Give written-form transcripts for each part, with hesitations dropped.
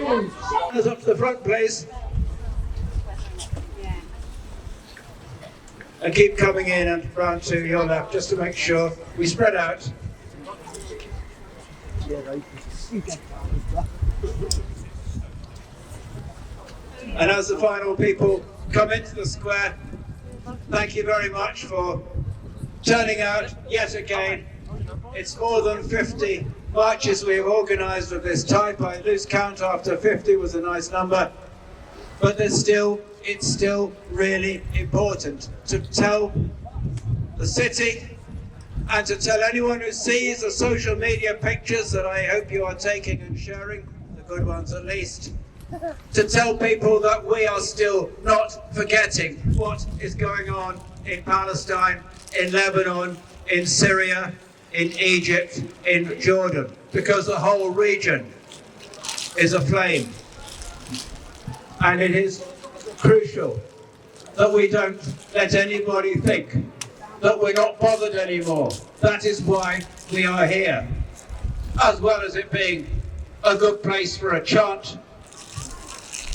Up to the front, please. And keep coming in and round to your left, just to make sure we spread out. And as the final people come into the square, thank you very much for turning out yet again. It's more than 50 marches we have organised of this type. I lose count after 50 was a nice number, but it's still really important to tell the city and to tell anyone who sees the social media pictures that I hope you are taking and sharing, the good ones at least, to tell people that we are still not forgetting what is going on in Palestine, in Lebanon, in Syria, in Egypt, in Jordan, because the whole region is aflame. And it is crucial that we don't let anybody think that we're not bothered anymore. That is why we are here. As well as it being a good place for a chant,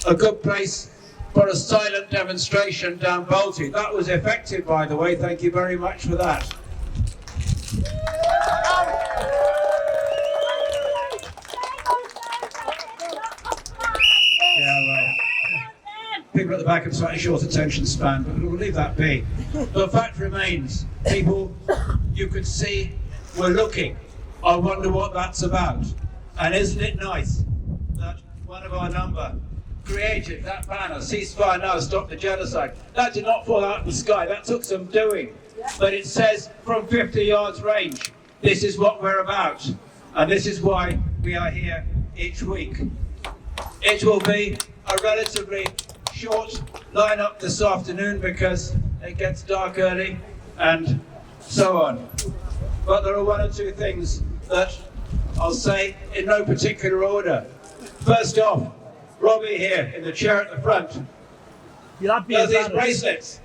a good place for a silent demonstration down Balti. That was effective, by the way. Thank you very much for that. People at the back have slightly short attention span, but we'll leave that be. The fact remains, people you could see were looking. I wonder what that's about. And isn't it nice that one of our number created that banner, ceasefire now, stop the genocide. That did not fall out of the sky, that took some doing. But it says from 50 yards range, this is what we're about. And this is why we are here each week. It will be a relatively short lineup this afternoon because it gets dark early and so on. But there are one or two things that I'll say in no particular order. First off, Robbie here in the chair at the front does these bracelets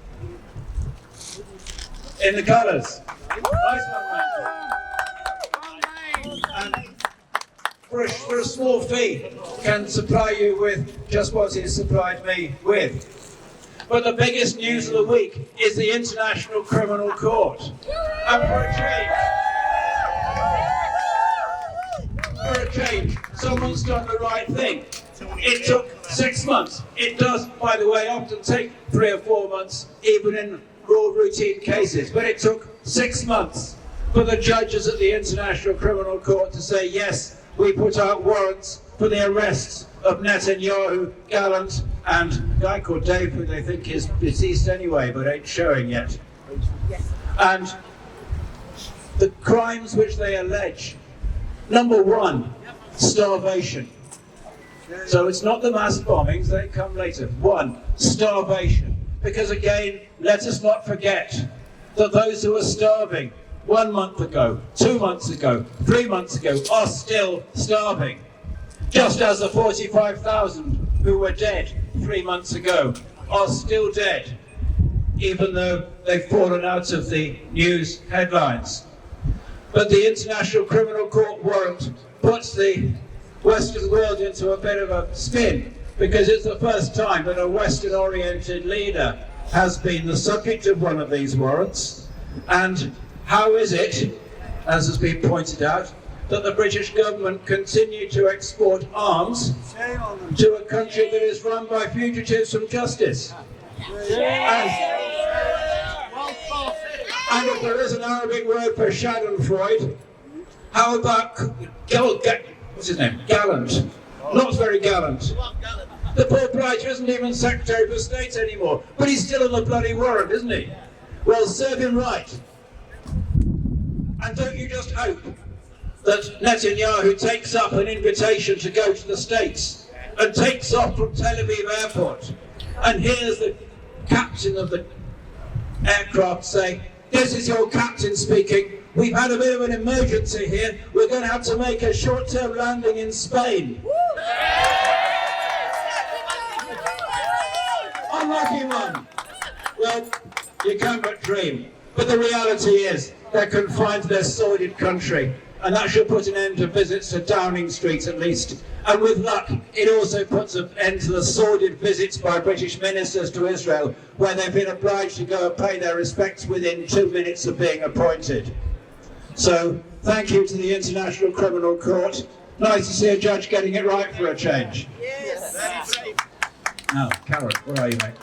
in the colours. Nice one, mate. And for a small fee can supply you with just what he's supplied me with. But the biggest news of the week is the International Criminal Court. And for a change, someone's done the right thing. It took 6 months. It does, by the way, often take 3 or 4 months, even in raw routine cases. But it took 6 months for the judges at the International Criminal Court to say, yes, we put out warrants for the arrests of Netanyahu, Gallant, and a guy called Dave, who they think is deceased anyway, but ain't showing yet. And the crimes which they allege, number one, starvation. So it's not the mass bombings, they come later. One, starvation. Because again, let us not forget that those who are starving 1 month ago, 2 months ago, 3 months ago, are still starving. Just as the 45,000 who were dead 3 months ago are still dead, even though they've fallen out of the news headlines. But the International Criminal Court warrant puts the Western world into a bit of a spin, because it's the first time that a Western-oriented leader has been the subject of one of these warrants. And how is it, as has been pointed out, that the British government continue to export arms to a country that is run by fugitives from justice? And if there is an Arabic word for Schadenfreude, how about what's his name? Gallant. Not very gallant. The poor blighter isn't even Secretary for State anymore, but he's still on the bloody warrant, isn't he? Well, serve him right. And don't you just hope that Netanyahu takes up an invitation to go to the States and takes off from Tel Aviv airport and hears the captain of the aircraft say, "This is your captain speaking. We've had a bit of an emergency here. We're going to have to make a short-term landing in Spain." Unlucky one. Well, you can but dream. But the reality is they're confined to their sordid country and that should put an end to visits to Downing Street at least. And with luck, it also puts an end to the sordid visits by British ministers to Israel, where they've been obliged to go and pay their respects within 2 minutes of being appointed. So, thank you to the International Criminal Court. Nice to see a judge getting it right for a change. Yes. Now, Karen, where are you, mate?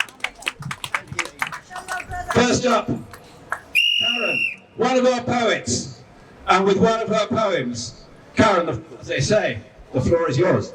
First up, Karen, one of our poets, and with one of her poems. Karen, as they say, the floor is yours.